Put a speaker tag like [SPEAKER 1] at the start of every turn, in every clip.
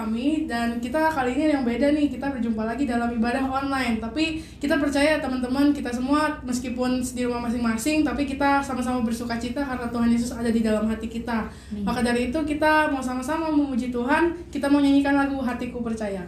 [SPEAKER 1] kami. Dan kita kali ini yang beda nih, kita berjumpa lagi dalam ibadah online. Tapi kita percaya teman-teman, kita semua meskipun di rumah masing-masing, tapi kita sama-sama bersuka cita karena Tuhan Yesus ada di dalam hati kita. Maka dari itu kita mau sama-sama memuji Tuhan, kita mau nyanyikan lagu Hatiku Percaya.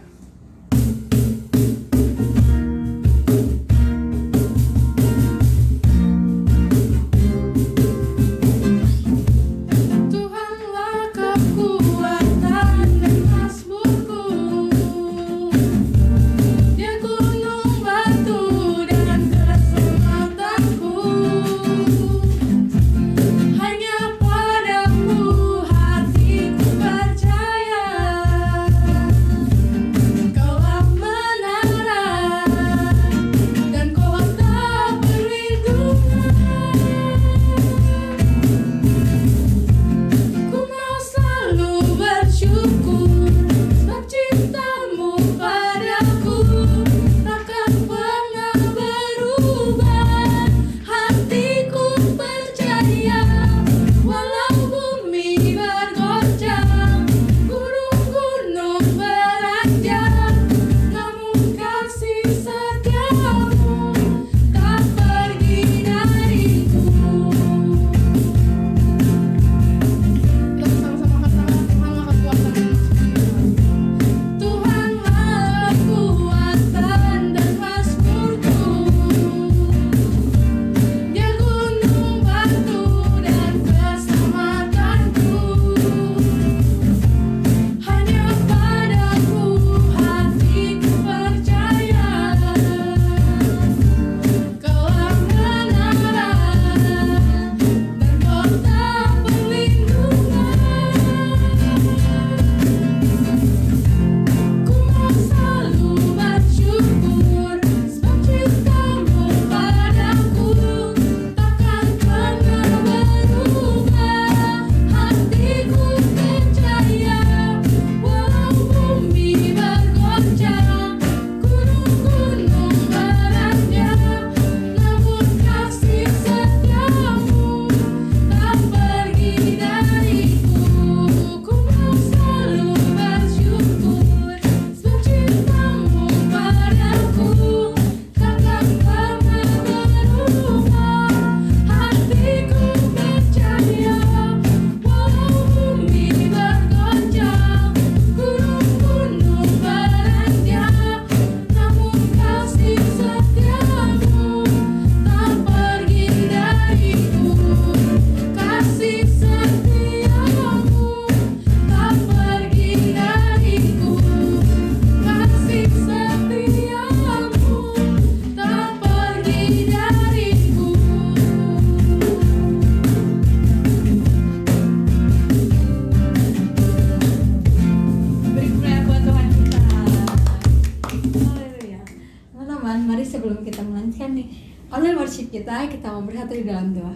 [SPEAKER 2] Kita mau bersatu di dalam doa.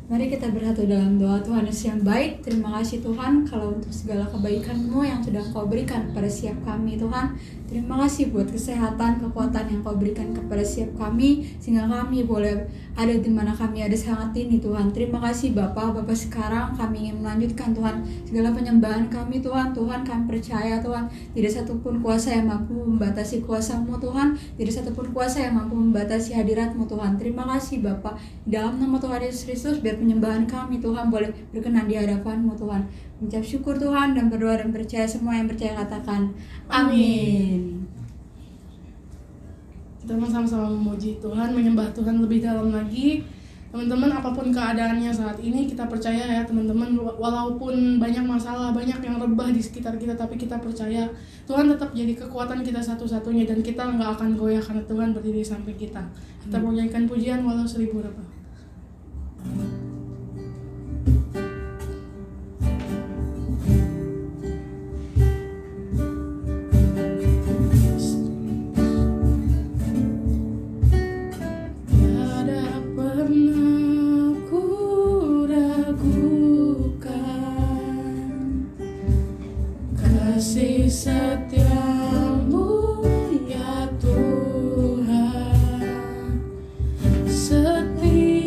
[SPEAKER 2] Mari kita bersatu dalam doa. Tuhan Yesus yang baik, terima kasih Tuhan kalau untuk segala kebaikan-Mu yang sudah Kau berikan kepada setiap kami Tuhan. Terima kasih buat kesehatan, kekuatan yang Kau berikan kepada setiap kami, sehingga kami boleh ada di mana kami ada saat ini Tuhan. Terima kasih Bapa sekarang kami ingin melanjutkan Tuhan segala penyembahan kami Tuhan. Tuhan kami percaya Tuhan, tidak satupun kuasa yang mampu membatasi kuasa-Mu Tuhan, tidak satupun kuasa yang mampu membatasi hadirat-Mu Tuhan. Terima kasih Bapa, dalam nama Tuhan Yesus Kristus, biar penyembahan kami Tuhan boleh berkenan di hadapan-Mu Tuhan. Mengucap syukur Tuhan dan berdoa dan percaya, semua yang percaya katakan amin.
[SPEAKER 1] Kita sama-sama memuji Tuhan, menyembah Tuhan lebih dalam lagi. Teman-teman, apapun keadaannya saat ini, kita percaya ya teman-teman, walaupun banyak masalah, banyak yang rebah di sekitar kita, tapi kita percaya Tuhan tetap jadi kekuatan kita satu-satunya, dan kita nggak akan goyah karena Tuhan berdiri di samping kita. Kita menyanyikan pujian walau 1000 rebah.
[SPEAKER 3] Setiamu ya Tuhan, setia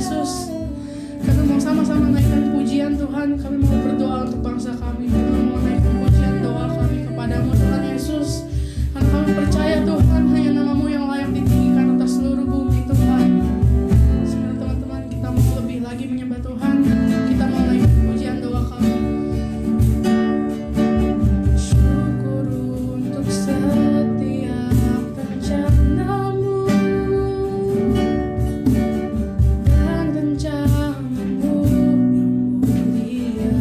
[SPEAKER 1] Yesus. Kami mau sama-sama naikkan pujian Tuhan. Kami mau berdoa untuk bangsa kami. Kami mau naikkan pujian doa kami kepadamu Tuhan Yesus. Karena kami percaya Tuhan hanya namamu yang layak ditinggikan atas seluruh bumi Tuhan. Sekarang teman-teman kita mau lebih lagi menyembah Tuhan. Kita mau naikkan pujian doa kami. Syukur untuk setiap rencanamu dan rencanamu yang mulia.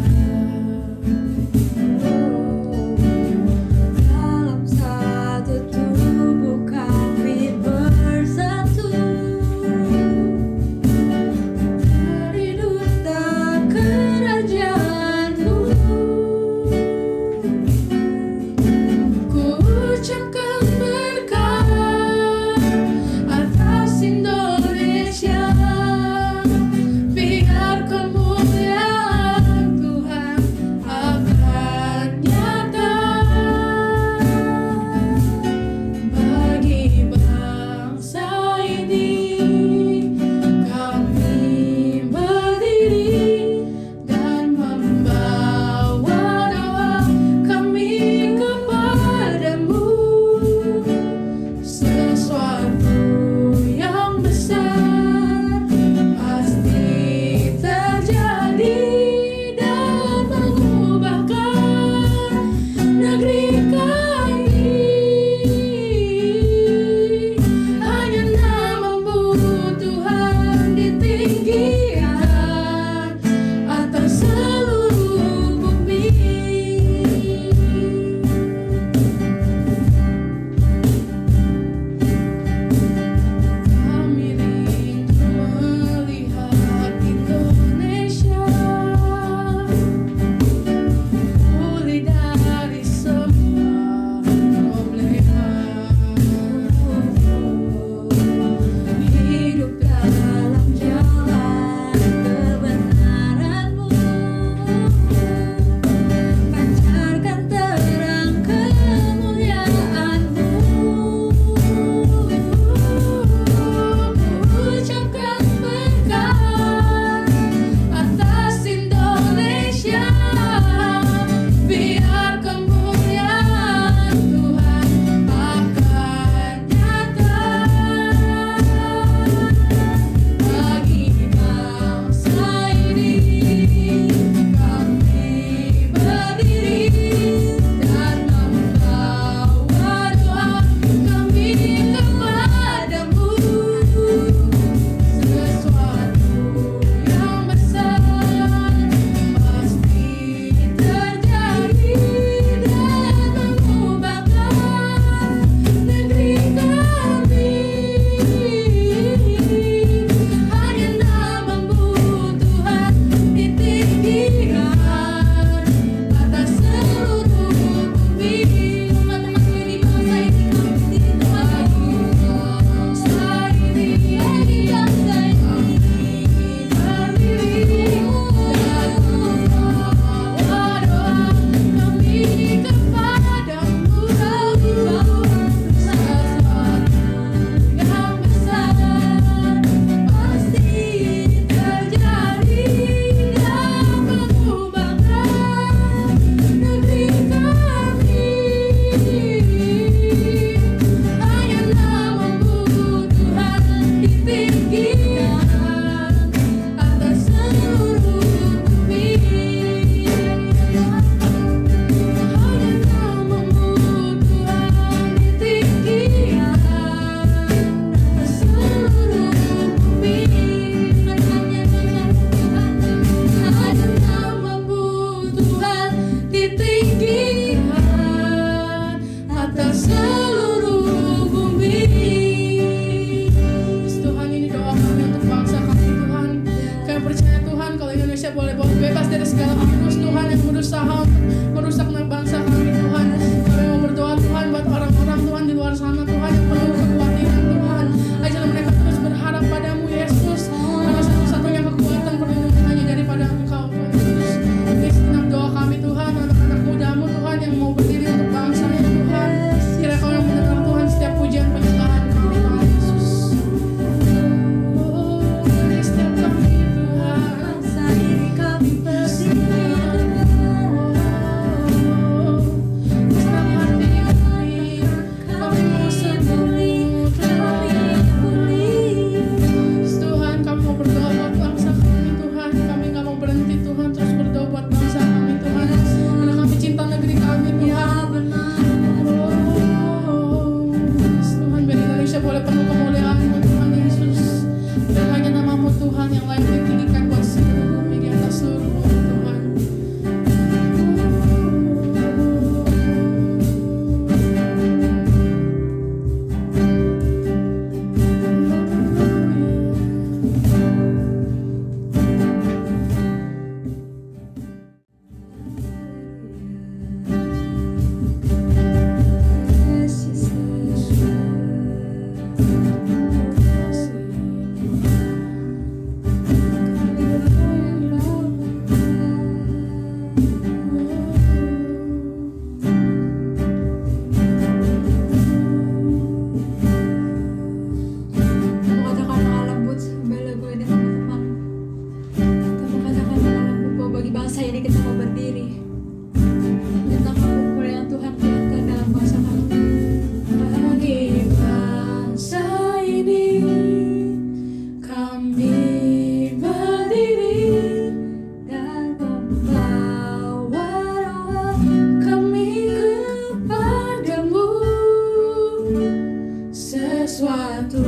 [SPEAKER 1] sesuatu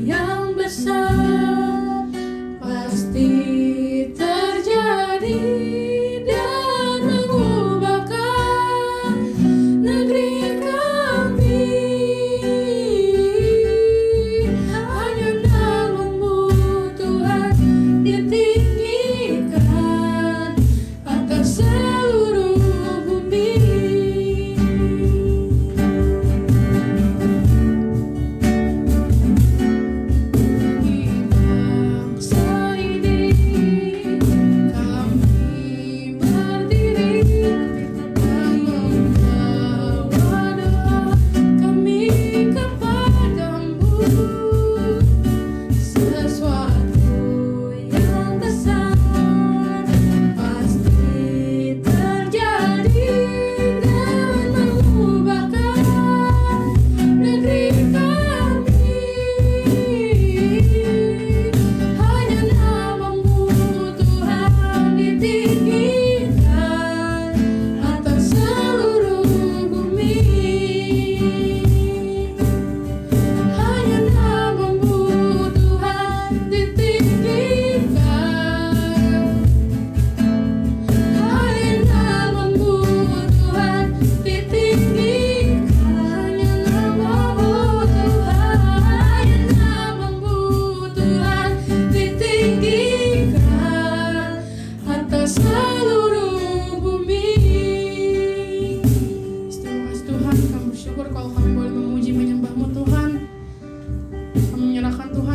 [SPEAKER 1] yang besar pasti terjadi dan mengubahkan negeri kami. Hanya nama-Mu Tuhan ditinggikan atas seluruh bumi.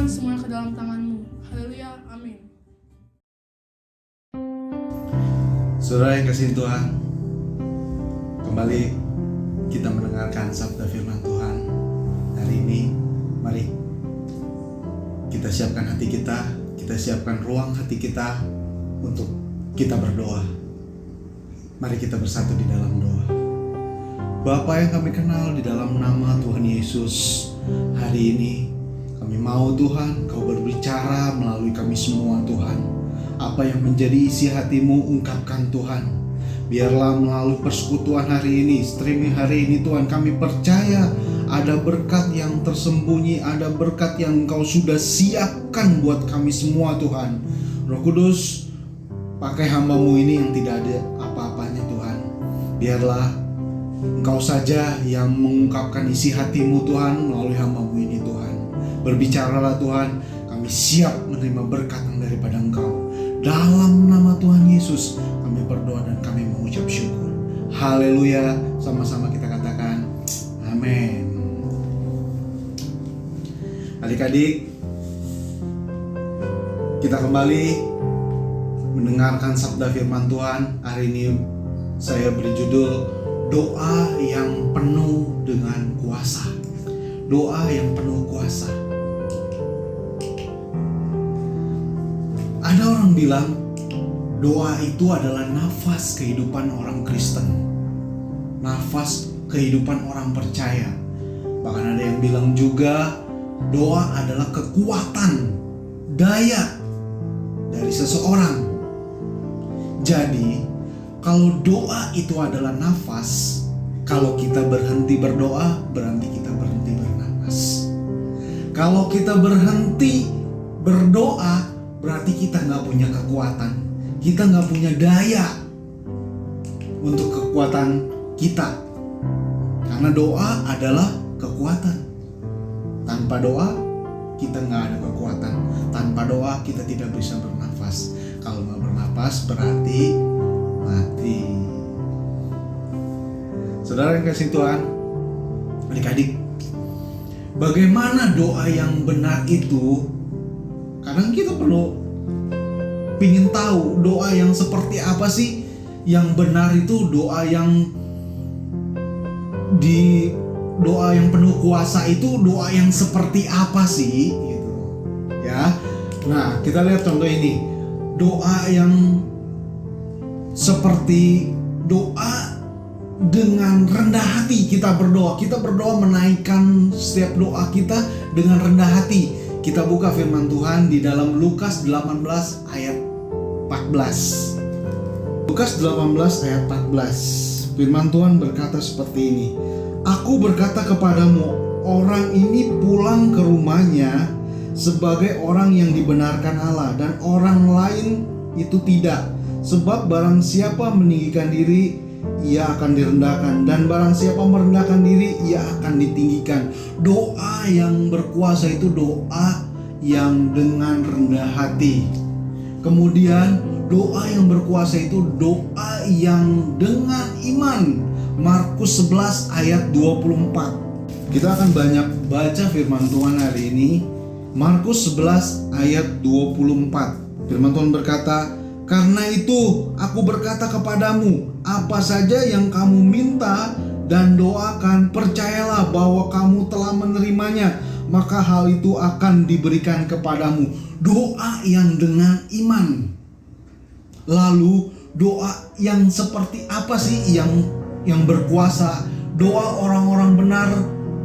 [SPEAKER 1] Semuanya ke dalam tangan-Mu. Haleluya, amin.
[SPEAKER 3] Saudara yang kasih Tuhan, kembali kita mendengarkan sabda firman Tuhan. Hari ini, mari kita siapkan hati kita siapkan ruang hati kita untuk kita berdoa. Mari kita bersatu di dalam doa. Bapa yang kami kenal, di dalam nama Tuhan Yesus, hari ini kami mau Tuhan, Kau berbicara melalui kami semua Tuhan. Apa yang menjadi isi hati-Mu, ungkapkan Tuhan. Biarlah melalui persekutuan hari ini, streaming hari ini Tuhan, kami percaya ada berkat yang tersembunyi, ada berkat yang Engkau sudah siapkan buat kami semua Tuhan. Roh Kudus, pakai hamba-Mu ini yang tidak ada apa-apanya Tuhan. Biarlah Engkau saja yang mengungkapkan isi hati-Mu Tuhan melalui hamba-Mu ini Tuhan. Berbicaralah Tuhan, kami siap menerima berkat yang daripada Engkau. Dalam nama Tuhan Yesus kami berdoa dan kami mengucap syukur. Haleluya. Sama-sama kita katakan amin. Adik-adik, kita kembali mendengarkan sabda firman Tuhan. Hari ini saya beri judul doa yang penuh dengan kuasa. Doa yang penuh kuasa. Ada orang bilang doa itu adalah nafas kehidupan orang Kristen, nafas kehidupan orang percaya. Bahkan ada yang bilang juga doa adalah kekuatan, daya dari seseorang. Jadi kalau doa itu adalah nafas, kalau kita berhenti berdoa berarti kita berhenti bernafas. Kalau kita berhenti berdoa berarti kita gak punya kekuatan, kita gak punya daya untuk kekuatan kita. Karena doa adalah kekuatan. Tanpa doa kita gak ada kekuatan. Tanpa doa kita tidak bisa bernafas. Kalau gak bernafas berarti mati. Saudara yang kasih Tuhan, adik-adik, bagaimana doa yang benar itu? Kadang kita perlu pingin tahu doa yang seperti apa sih yang benar itu, doa yang penuh kuasa itu doa yang seperti apa sih gitu ya. Nah, kita lihat contoh ini. Doa yang seperti doa dengan rendah hati kita berdoa. Kita berdoa menaikkan setiap doa kita dengan rendah hati. Kita buka firman Tuhan di dalam Lukas 18 ayat 14. Lukas 18 ayat 14. Firman Tuhan berkata seperti ini. Aku berkata kepadamu, orang ini pulang ke rumahnya sebagai orang yang dibenarkan Allah, dan orang lain itu tidak. Sebab barang siapa meninggikan diri, ia akan direndahkan, dan barang siapa merendahkan diri, ia akan ditinggikan. Doa yang berkuasa itu doa yang dengan rendah hati. Kemudian doa yang berkuasa itu doa yang dengan iman. Markus 11 ayat 24. Kita akan banyak baca firman Tuhan hari ini. Markus 11 ayat 24. Firman Tuhan berkata, "Karena itu aku berkata kepadamu, apa saja yang kamu minta dan doakan, percayalah bahwa kamu telah menerimanya, maka hal itu akan diberikan kepadamu." Doa yang dengan iman. Lalu doa yang seperti apa sih yang berkuasa? Doa orang-orang benar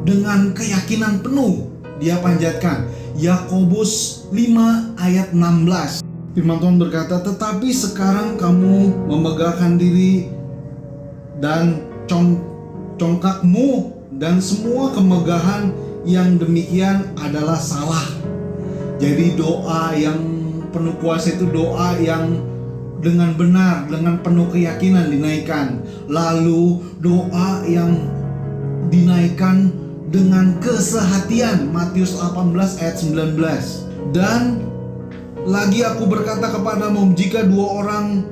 [SPEAKER 3] dengan keyakinan penuh dia panjatkan. Yakobus 5 ayat 16. Firman Tuhan berkata, "Tetapi sekarang kamu memegahkan diri dan congkakmu, dan semua kemegahan yang demikian adalah salah." Jadi doa yang penuh kuasa itu doa yang dengan benar, dengan penuh keyakinan dinaikkan. Lalu doa yang dinaikkan dengan kesehatian. Matius 18 ayat 19. "Dan lagi aku berkata kepadamu, jika dua orang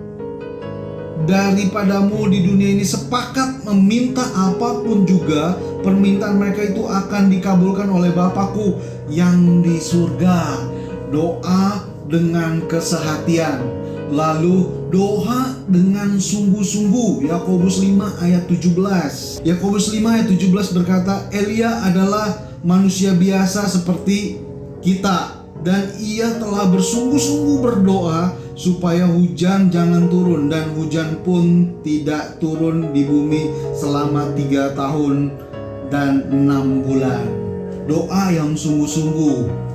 [SPEAKER 3] daripadamu di dunia ini sepakat meminta apapun juga, permintaan mereka itu akan dikabulkan oleh Bapakku yang di surga." Doa dengan kesehatian. Lalu doa dengan sungguh-sungguh. Yakobus 5 ayat 17. Yakobus 5 ayat 17 berkata, "Elia adalah manusia biasa seperti kita, dan ia telah bersungguh-sungguh berdoa supaya hujan jangan turun, dan hujan pun tidak turun di bumi selama 3 tahun dan 6 bulan." Doa yang sungguh-sungguh.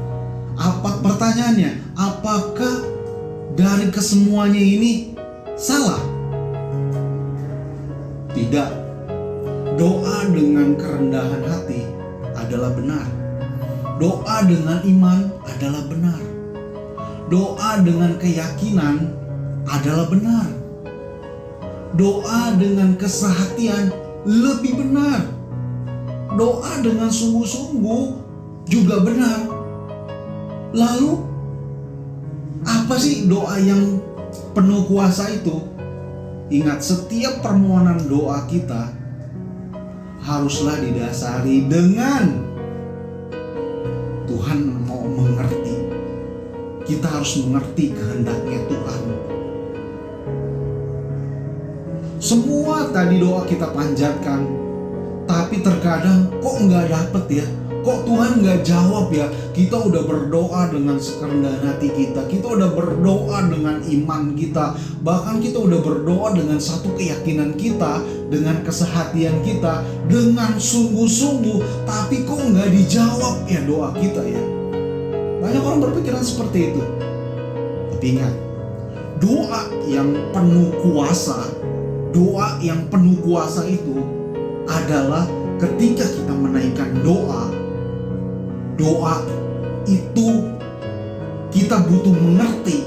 [SPEAKER 3] Pertanyaannya, apakah dari kesemuanya ini salah? Tidak. Doa dengan kerendahan hati adalah benar. Doa dengan iman adalah benar. Doa dengan keyakinan adalah benar. Doa dengan kesehatian lebih benar. Doa dengan sungguh-sungguh juga benar. Lalu apa sih doa yang penuh kuasa itu? Ingat, setiap permohonan doa kita haruslah didasari dengan Tuhan mau mengerti. Kita harus mengerti kehendaknya Tuhan. Semua tadi doa kita panjatkan, tapi terkadang kok nggak dapet ya? Kok Tuhan nggak jawab ya? Kita udah berdoa dengan sekerendahan hati kita. Kita udah berdoa dengan iman kita. Bahkan kita udah berdoa dengan satu keyakinan kita, dengan kesehatian kita, dengan sungguh-sungguh. Tapi kok nggak dijawab ya doa kita ya? Banyak orang berpikiran seperti itu. Tapi ingat, doa yang penuh kuasa, doa yang penuh kuasa itu adalah ketika kita menaikkan doa itu kita butuh mengerti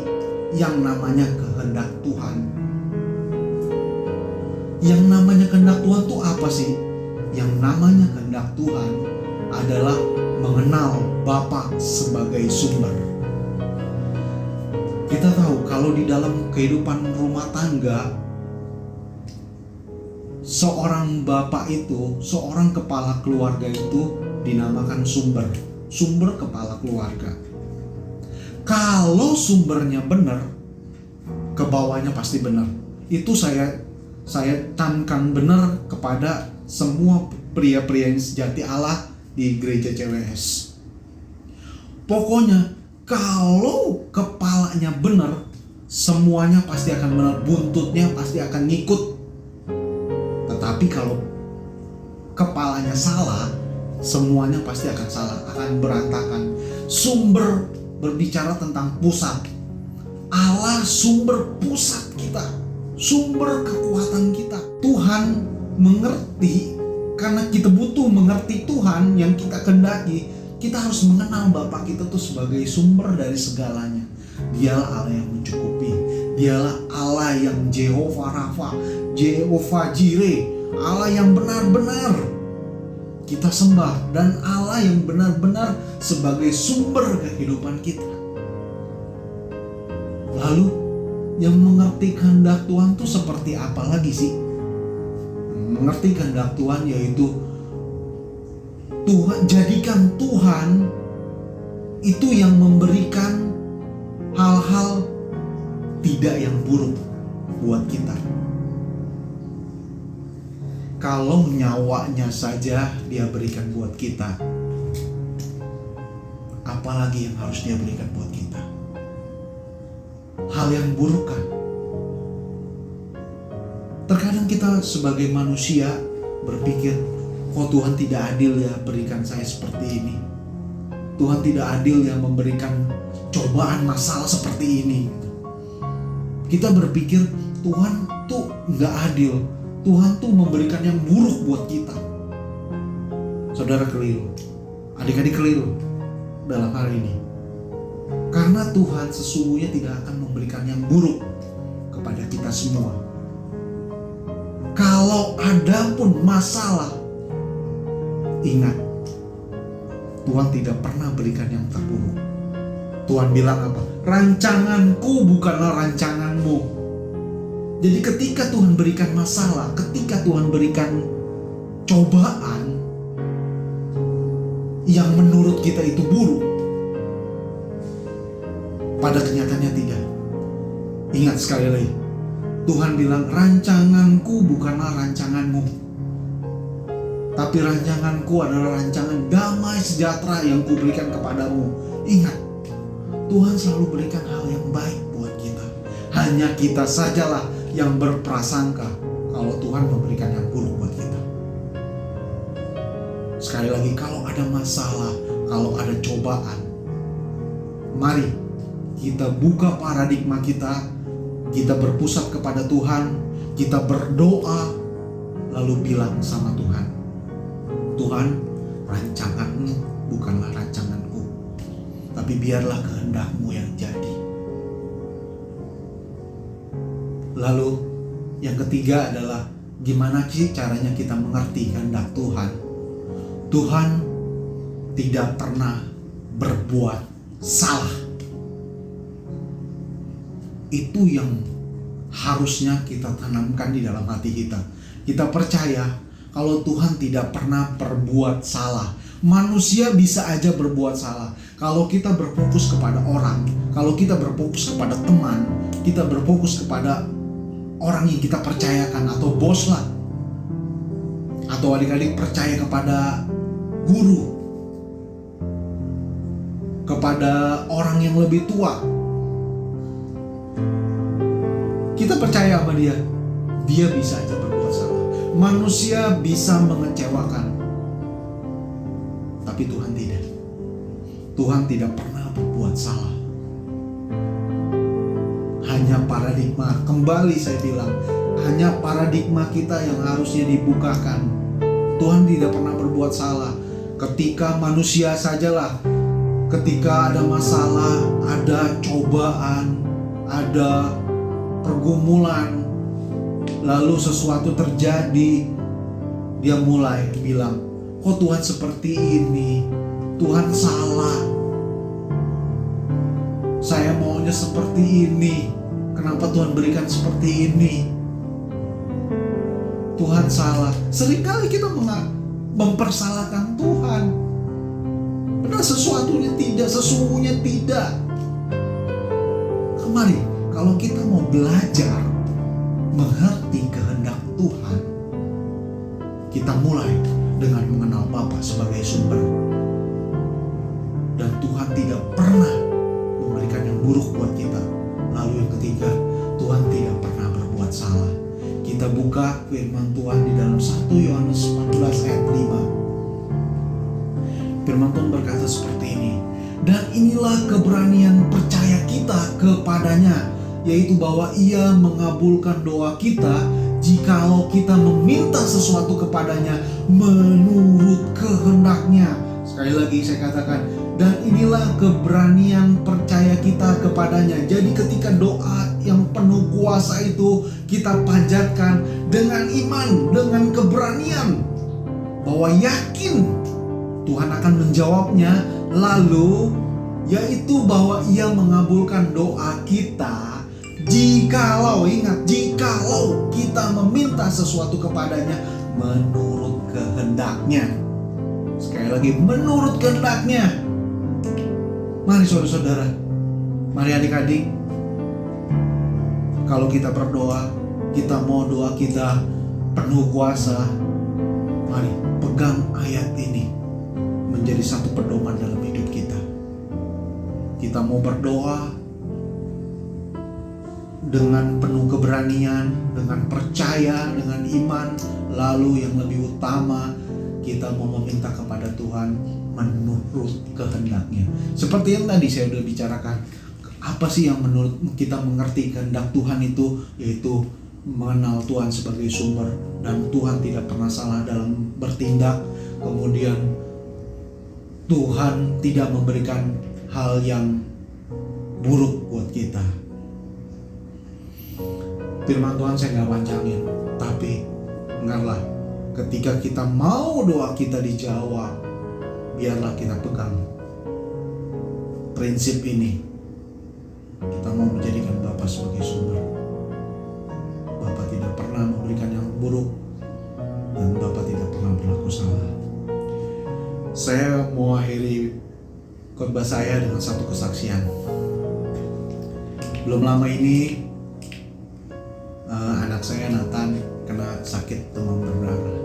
[SPEAKER 3] yang namanya kehendak Tuhan. Yang namanya kehendak Tuhan itu apa sih? Yang namanya kehendak Tuhan adalah mengenal Bapa sebagai sumber. Kita tahu kalau di dalam kehidupan rumah tangga, seorang bapak itu, seorang kepala keluarga itu dinamakan sumber kepala keluarga. Kalau sumbernya benar, ke bawahnya pasti benar. Itu saya camkan benar kepada semua pria-pria yang sejati Allah di gereja CWS. Pokoknya kalau kepalanya benar, semuanya pasti akan benar, buntutnya pasti akan ngikut. Tetapi kalau kepalanya salah, semuanya pasti akan salah, akan berantakan. Sumber berbicara tentang pusat. Allah sumber pusat kita, sumber kekuatan kita. Tuhan mengerti Karena kita butuh mengerti Tuhan yang kita kehendaki, kita harus mengenal Bapa kita tuh sebagai sumber dari segalanya. Dialah Allah yang mencukupi. Dialah Allah yang Jehovah Rafa, Jehovah Jireh, Allah yang benar-benar kita sembah, dan Allah yang benar-benar sebagai sumber kehidupan kita. Lalu yang mengerti kehendak Tuhan tuh seperti apa lagi sih? Mengerti kehendak Tuhan yaitu Tuhan, jadikan Tuhan itu yang memberikan hal-hal tidak yang buruk buat kita. Kalau nyawanya saja Dia berikan buat kita, apalagi yang harus Dia berikan buat kita? Hal yang buruk kan? Terkadang kita sebagai manusia berpikir, kok Tuhan tidak adil ya berikan saya seperti ini. Tuhan tidak adil ya memberikan cobaan masalah seperti ini. Kita berpikir Tuhan tuh gak adil. Tuhan tuh memberikan yang buruk buat kita. Saudara keliru, adik-adik keliru dalam hal ini. Karena Tuhan sesungguhnya tidak akan memberikan yang buruk kepada kita semua. Kalau ada pun masalah, ingat, Tuhan tidak pernah berikan yang terburuk. Tuhan bilang apa? Rancanganku bukanlah rancanganmu. Jadi ketika Tuhan berikan masalah, ketika Tuhan berikan cobaan yang menurut kita itu buruk, pada kenyataannya tidak. Ingat sekali lagi, Tuhan bilang rancanganku bukanlah rancanganmu, tapi rancanganku adalah rancangan damai sejahtera yang kuberikan kepadamu. Ingat, Tuhan selalu berikan hal yang baik buat kita. Hanya kita sajalah yang berprasangka kalau Tuhan memberikan yang buruk buat kita. Sekali lagi, kalau ada masalah, kalau ada cobaan, mari kita buka paradigma kita. Kita berpusat kepada Tuhan, kita berdoa, lalu bilang sama Tuhan, Tuhan, rancanganmu bukanlah rancanganku, tapi biarlah kehendakmu yang jadi. Lalu yang ketiga adalah gimana sih caranya kita mengerti kehendak Tuhan? Tuhan tidak pernah berbuat salah. Itu yang harusnya kita tanamkan di dalam hati kita. Kita percaya kalau Tuhan tidak pernah berbuat salah. Manusia bisa aja berbuat salah. Kalau kita berfokus kepada orang, kalau kita berfokus kepada teman, kita berfokus kepada orang yang kita percayakan, atau bos lah, atau adik-adik percaya kepada guru, kepada orang yang lebih tua, kita percaya sama dia, dia bisa aja berbuat salah. Manusia bisa mengecewakan, tapi Tuhan tidak. Tuhan tidak pernah berbuat salah. Hanya paradigma, kembali saya bilang, hanya paradigma kita yang harusnya dibukakan. Tuhan tidak pernah berbuat salah. Ketika manusia sajalah, ketika ada masalah, ada cobaan, ada pergumulan, lalu sesuatu terjadi, dia mulai bilang, kok Tuhan seperti ini? Tuhan salah. Saya maunya seperti ini. Kenapa Tuhan berikan seperti ini? Tuhan salah. Seringkali kita mempersalahkan Tuhan. Padahal sesuatunya tidak, sesungguhnya tidak. Kembali, kalau kita mau belajar mengerti kehendak Tuhan, kita mulai dengan mengenal Bapa sebagai sumber. Dan Tuhan tidak pernah memberikan yang buruk buat kita. Lalu yang ketiga, Tuhan tidak pernah berbuat salah. Kita buka firman Tuhan di dalam 1 Yohanes 14 ayat 5. Firman Tuhan berkata seperti ini, dan inilah keberanian percaya kita kepadanya, yaitu bahwa Ia mengabulkan doa kita jikalau kita meminta sesuatu kepadanya menurut kehendaknya. Sekali lagi saya katakan, dan inilah keberanian percaya kita kepadanya. Jadi ketika doa yang penuh kuasa itu kita panjatkan dengan iman, dengan keberanian, bahwa yakin Tuhan akan menjawabnya, lalu yaitu bahwa Ia mengabulkan doa kita jikalau, ingat, jikalau kita meminta sesuatu kepadanya menurut kehendaknya. Sekali lagi, menurut kehendaknya. Mari saudara-saudara, mari adik-adik, kalau kita berdoa, kita mau doa kita penuh kuasa, mari pegang ayat ini menjadi satu pedoman dalam hidup kita. Kita mau berdoa dengan penuh keberanian, dengan percaya, dengan iman. Lalu yang lebih utama, kita mau meminta kepada Tuhan menurut kehendaknya. Seperti yang tadi saya sudah bicarakan, apa sih yang menurut kita mengerti kehendak Tuhan itu? Yaitu mengenal Tuhan sebagai sumber, dan Tuhan tidak pernah salah dalam bertindak. Kemudian Tuhan tidak memberikan hal yang buruk buat kita. Firman Tuhan saya nggak panjangin, tapi dengarlah, ketika kita mau doa kita dijawab, biarlah kita pegang prinsip ini. Kita mau menjadikan Bapa sebagai sumber. Bapa tidak pernah memberikan yang buruk, dan Bapa tidak pernah berlaku salah. Saya mau akhiri khotbah saya dengan satu kesaksian. Belum lama ini anak saya Nathan kena sakit demam berdarah.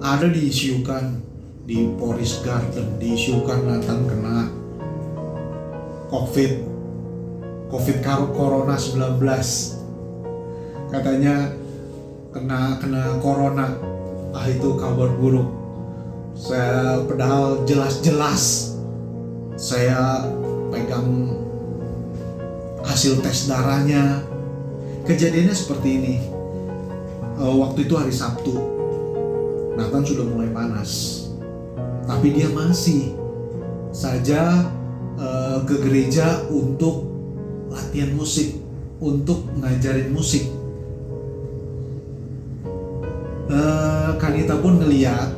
[SPEAKER 3] Ada diisukan di Forest Garden, diisukan Nathan kena COVID Corona 19. Katanya kena corona. Itu kabar buruk. Saya padahal jelas-jelas saya pegang hasil tes darahnya. Kejadiannya seperti ini. Waktu itu hari Sabtu, Nathan sudah mulai panas, tapi dia masih saja ke gereja untuk latihan musik, untuk ngajarin musik. Kanita pun ngeliat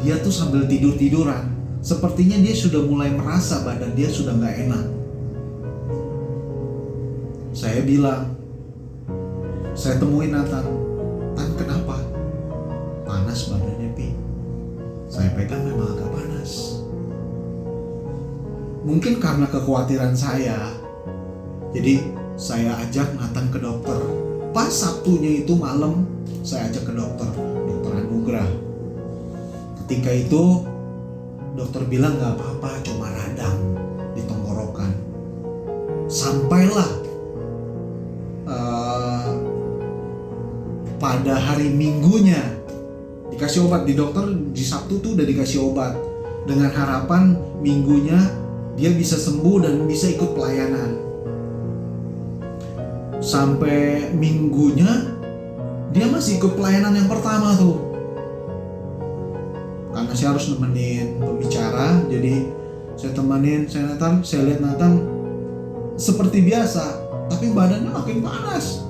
[SPEAKER 3] dia tuh sambil tidur-tiduran. Sepertinya dia sudah mulai merasa badan dia sudah gak enak. Saya bilang, saya temuin Nathan, Tan kenapa? Panas badannya Pi. Saya pegang memang agak panas. Mungkin karena kekhawatiran saya, jadi saya ajak Nathan ke dokter. Pas Sabtunya itu malam, saya ajak ke dokter Anugrah. Ketika itu dokter bilang gak apa-apa, cuma radang di tenggorokan. Sampailah pada hari Minggunya dikasih obat. Di dokter di Sabtu tuh udah dikasih obat dengan harapan Minggunya dia bisa sembuh dan bisa ikut pelayanan. Sampai Minggunya dia masih ikut pelayanan yang pertama tuh, karena saya harus nemenin pembicara. Jadi saya temenin, saya lihat Nathan seperti biasa, tapi badannya makin panas.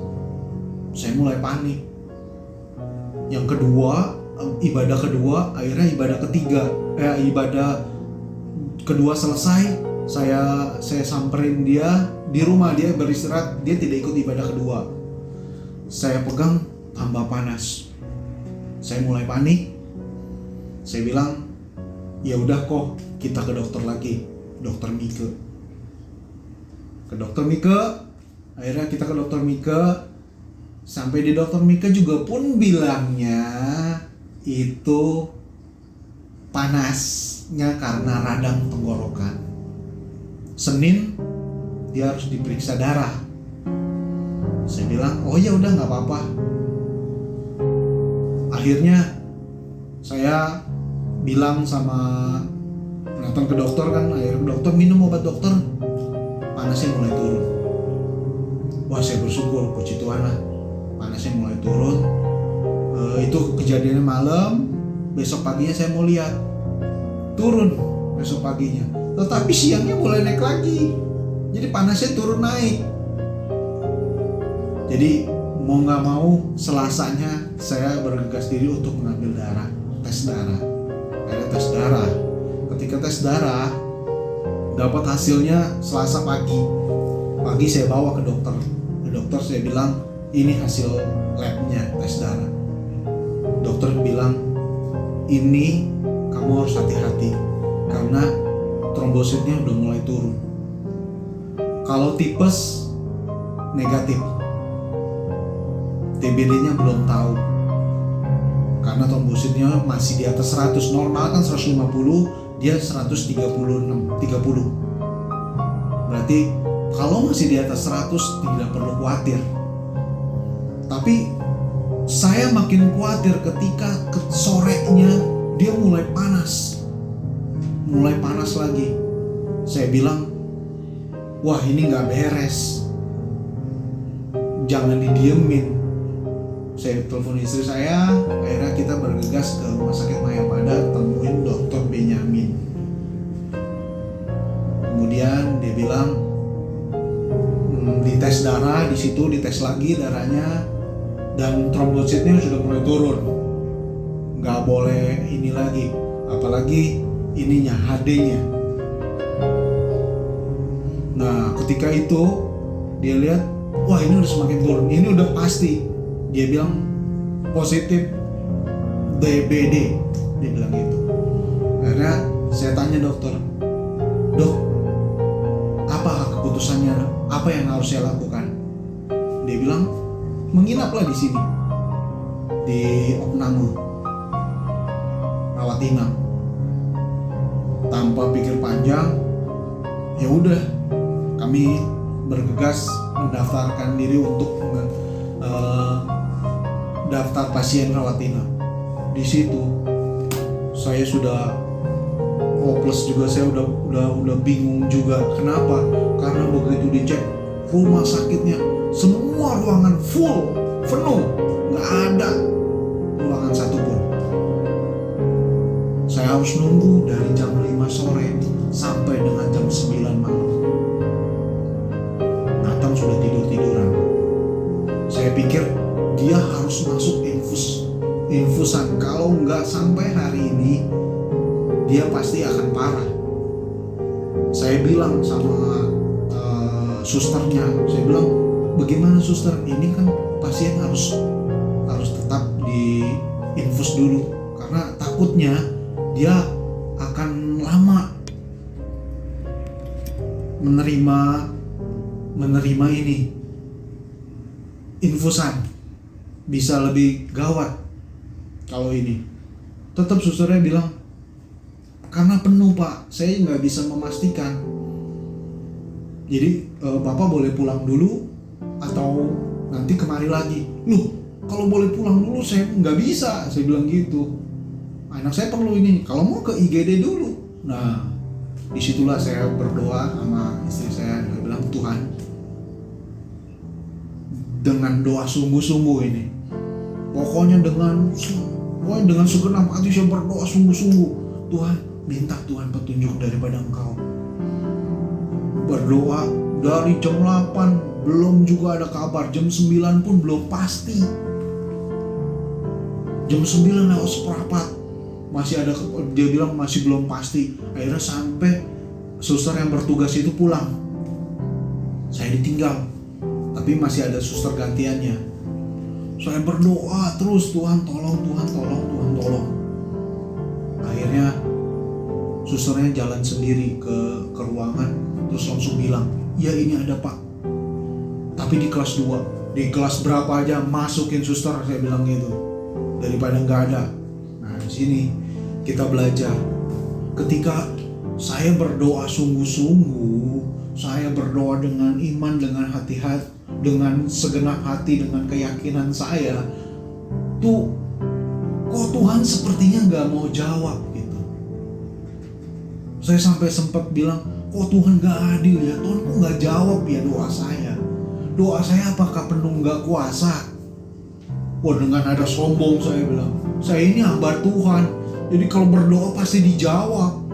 [SPEAKER 3] Saya mulai panik. Yang kedua, ibadah kedua, akhirnya ibadah kedua selesai, saya samperin dia di rumah, dia beristirahat, dia tidak ikut ibadah kedua. Saya pegang, tambah panas. Saya mulai panik. Saya bilang, ya udah kok, kita ke dokter lagi, dokter Mike. Ke dokter Mike, akhirnya kita ke dokter Mike. Sampai di dokter Mika juga pun bilangnya itu panasnya karena radang tenggorokan. Senin dia harus diperiksa darah. Saya bilang, oh ya udah nggak apa-apa. Akhirnya saya bilang sama datang ke dokter kan, akhirnya dokter minum obat dokter, panasnya mulai turun. Wah saya bersyukur, puji Tuhan lah. panasnya mulai turun. Itu kejadiannya malam. Besok paginya saya mau lihat turun besok paginya, tetapi siangnya mulai naik lagi. Jadi panasnya turun naik. Jadi mau nggak mau Selasanya saya bergegas diri untuk mengambil darah, tes darah. Ada tes darah. Ketika tes darah dapat hasilnya Selasa pagi. Pagi saya bawa ke dokter. Ke dokter saya bilang ini hasil labnya tes darah. Dokter bilang ini kamu harus hati-hati karena trombositnya udah mulai turun. Kalau tipes negatif, TBD-nya belum tahu karena trombositnya masih di atas 100. Normal kan 150, dia 136, 30. Berarti kalau masih di atas 100 tidak perlu khawatir. Tapi saya makin khawatir ketika sorenya dia mulai panas lagi. Saya bilang, wah ini nggak beres, jangan didiemin. Saya telepon istri saya, akhirnya kita bergegas ke rumah sakit Mayapada, temuin dokter Benyamin. Kemudian dia bilang, dites darah, di situ dites lagi darahnya, dan trombositnya sudah mulai turun. Nggak boleh ini lagi, apalagi ininya HD-nya. Nah ketika itu dia lihat, wah ini udah semakin turun, ini udah pasti. Dia bilang positif DBD, dia bilang gitu. Akhirnya saya tanya dokter, dok, apa keputusannya, apa yang harus saya lakukan? Dia bilang menginaplah di sini, di Opname, rawat inap. Tanpa pikir panjang, ya udah kami bergegas mendaftarkan diri untuk daftar pasien rawat inap. Di situ saya sudah hopeless juga, saya udah bingung juga. Kenapa? Karena begitu dicek rumah sakitnya, semua ruangan penuh, nggak ada ruangan satupun. Saya harus nunggu dari jam 5 sore sampai dengan jam 9 malam. Nathan sudah tiduran. Saya pikir dia harus masuk infusan. Kalau nggak sampai hari ini, dia pasti akan parah. Saya bilang sama susternya, saya bilang, bagaimana suster, ini kan pasien harus tetap di infus dulu karena takutnya dia akan lama menerima ini infusan, bisa lebih gawat kalau ini. Tetap susternya bilang karena penuh pak, saya nggak bisa memastikan. Jadi bapak boleh pulang dulu atau nanti kemari lagi. Loh, kalau boleh pulang dulu saya nggak bisa, saya bilang gitu. Anak saya perlu ini, kalau mau ke IGD dulu. Nah, disitulah saya berdoa sama istri saya bilang, Tuhan, dengan doa sungguh-sungguh ini, pokoknya dengan segenap hati saya berdoa sungguh-sungguh. Tuhan, minta Tuhan petunjuk daripada Engkau. Berdoa dari jam 8 belum juga ada kabar, jam 9 pun belum pasti. Jam 9 lewat seperempat masih ada, dia bilang masih belum pasti. Akhirnya sampai suster yang bertugas itu pulang, saya ditinggal, tapi masih ada suster gantiannya. Saya berdoa terus, Tuhan tolong, Tuhan tolong, Tuhan tolong. Akhirnya susternya jalan sendiri ke ruangan, terus langsung bilang, ya ini ada pak, tapi di kelas 2. Di kelas berapa aja masukin suster, saya bilang gitu, daripada nggak ada. Nah di sini kita belajar. Ketika saya berdoa sungguh-sungguh, saya berdoa dengan iman, dengan hati-hati, dengan segenap hati, dengan keyakinan saya, tuh kok Tuhan sepertinya nggak mau jawab gitu. Saya sampai sempat bilang, kok Tuhan nggak adil ya, Tuhan kok nggak jawab ya doa saya. Doa saya apakah penuh nggak kuasa? Wah, dengan nada sombong saya bilang, saya ini hamba Tuhan, jadi kalau berdoa pasti dijawab.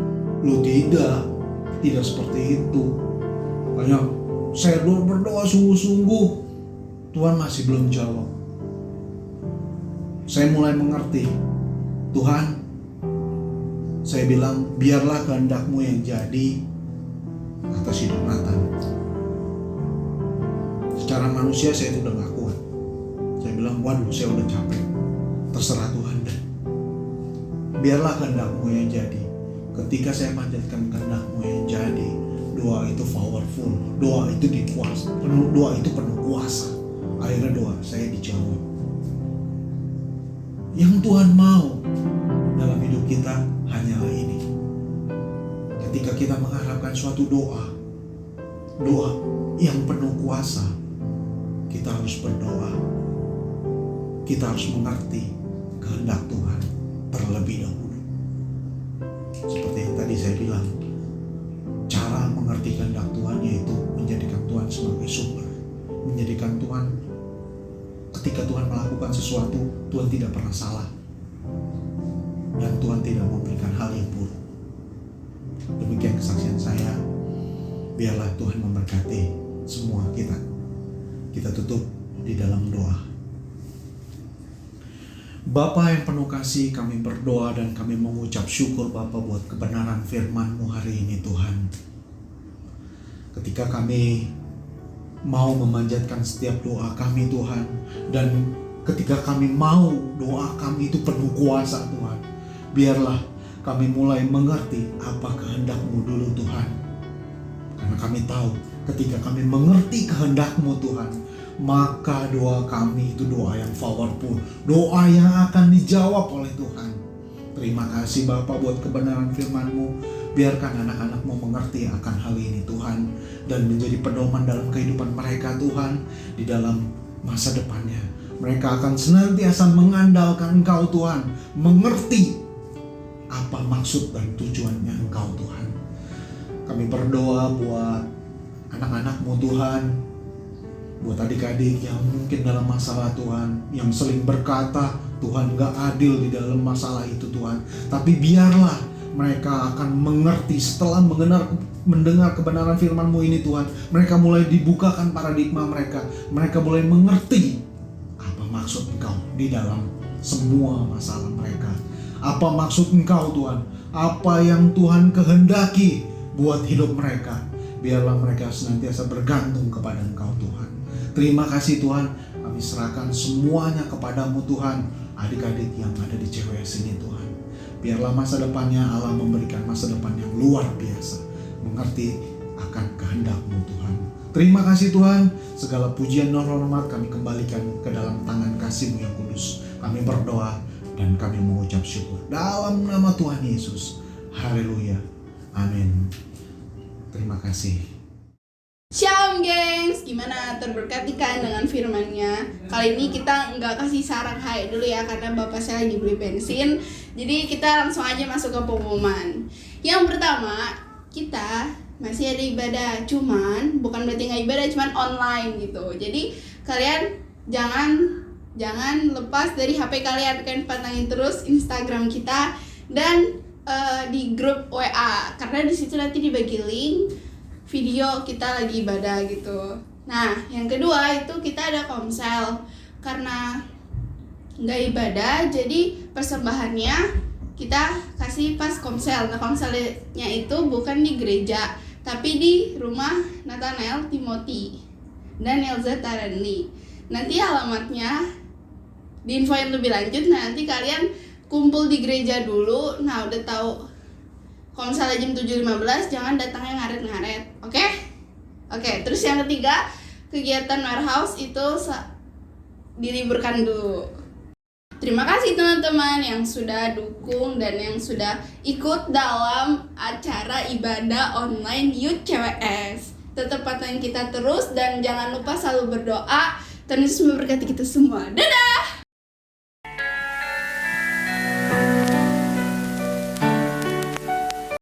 [SPEAKER 3] Loh tidak seperti itu. Makanya saya berdoa sungguh-sungguh, Tuhan masih belum jawab. Saya mulai mengerti, Tuhan, saya bilang, biarlah kehendak-Mu yang jadi atas hidup Nathan. Secara manusia saya itu udah gak kuat. Saya bilang, waduh, saya udah capek. Terserah Tuhan deh. Biarlah kehendak-Mu yang jadi. Ketika saya panjatkan kehendak-Mu yang jadi, doa itu powerful, doa itu dikuasa, doa itu penuh kuasa. Akhirnya doa saya dijawab. Yang Tuhan mau dalam hidup kita hanyalah ini. Ketika kita mengharapkan suatu doa yang penuh kuasa, kita harus berdoa. Kita harus mengerti kehendak Tuhan terlebih dahulu. Seperti yang tadi saya bilang, cara mengerti kehendak Tuhan yaitu menjadikan Tuhan sebagai sumber. Menjadikan Tuhan, ketika Tuhan melakukan sesuatu, Tuhan tidak pernah salah. Dan Tuhan tidak memberikan hal yang buruk. Demikian kesaksian saya. Biarlah Tuhan memberkati semua kita. Kita tutup di dalam doa. Bapa yang penuh kasih, kami berdoa dan kami mengucap syukur Bapa buat kebenaran firman-Mu hari ini Tuhan. Ketika kami mau memanjatkan setiap doa kami Tuhan, dan ketika kami mau doa kami itu penuh kuasa Tuhan, biarlah kami mulai mengerti apa kehendak-Mu dulu Tuhan. Karena kami tahu ketika kami mengerti kehendak-Mu Tuhan, maka doa kami itu doa yang powerful, doa yang akan dijawab oleh Tuhan. Terima kasih Bapa buat kebenaran firman-Mu. Biarkan anak-anak-Mu mengerti akan hal ini Tuhan, dan menjadi pedoman dalam kehidupan mereka Tuhan, di dalam masa depannya. Mereka akan senantiasa mengandalkan Engkau Tuhan, mengerti apa maksud dan tujuannya Engkau Tuhan. Kami berdoa buat anak-anak-Mu Tuhan, buat adik-adik yang mungkin dalam masalah Tuhan, yang sering berkata Tuhan gak adil di dalam masalah itu Tuhan. Tapi biarlah mereka akan mengerti setelah mendengar kebenaran firman-Mu ini Tuhan. Mereka mulai dibukakan paradigma mereka. Mereka mulai mengerti apa maksud Engkau di dalam semua masalah mereka. Apa maksud Engkau Tuhan, apa yang Tuhan kehendaki buat hidup mereka. Biarlah mereka senantiasa bergantung kepada Engkau Tuhan. Terima kasih Tuhan, kami serahkan semuanya kepadamu Tuhan. Adik-adik yang ada di CWS ini Tuhan, biarlah masa depannya Allah memberikan masa depan yang luar biasa, mengerti akan kehendak-Mu Tuhan. Terima kasih Tuhan, segala pujian dan hormat kami kembalikan ke dalam tangan kasih-Mu yang kudus. Kami berdoa dan kami mengucap syukur dalam nama Tuhan Yesus. Haleluya, amin. Terima kasih.
[SPEAKER 4] Shalom gengs, gimana terberkati kan dengan firman-Nya? Kali ini kita nggak kasih saran hai dulu ya, karena bapak saya lagi beli bensin. Jadi kita langsung aja masuk ke pengumuman. Yang pertama, kita masih ada ibadah, cuman bukan berarti nggak ibadah, cuman online gitu. Jadi kalian jangan lepas dari HP kalian pantengin terus Instagram kita dan di grup WA, karena di situ nanti dibagi link video kita lagi ibadah gitu. Nah, yang kedua itu kita ada komsel. Karena nggak ibadah, jadi persembahannya kita kasih pas komsel. Nah, komselnya itu bukan di gereja, tapi di rumah Nathanael Timothy dan Elza Taranli. Nanti alamatnya diinfoin lebih lanjut. Nanti kalian kumpul di gereja dulu. Nah, udah tahu kalau misalnya jam 7.15 jangan datangnya ngaret-ngaret, oke? Oke, terus yang ketiga, kegiatan warehouse itu diliburkan dulu. Terima kasih teman-teman yang sudah dukung dan yang sudah ikut dalam acara ibadah online Youth CWS. Tetap pantengin kita terus dan jangan lupa selalu berdoa. Tuhan Yesus memberkati kita semua. Dadah!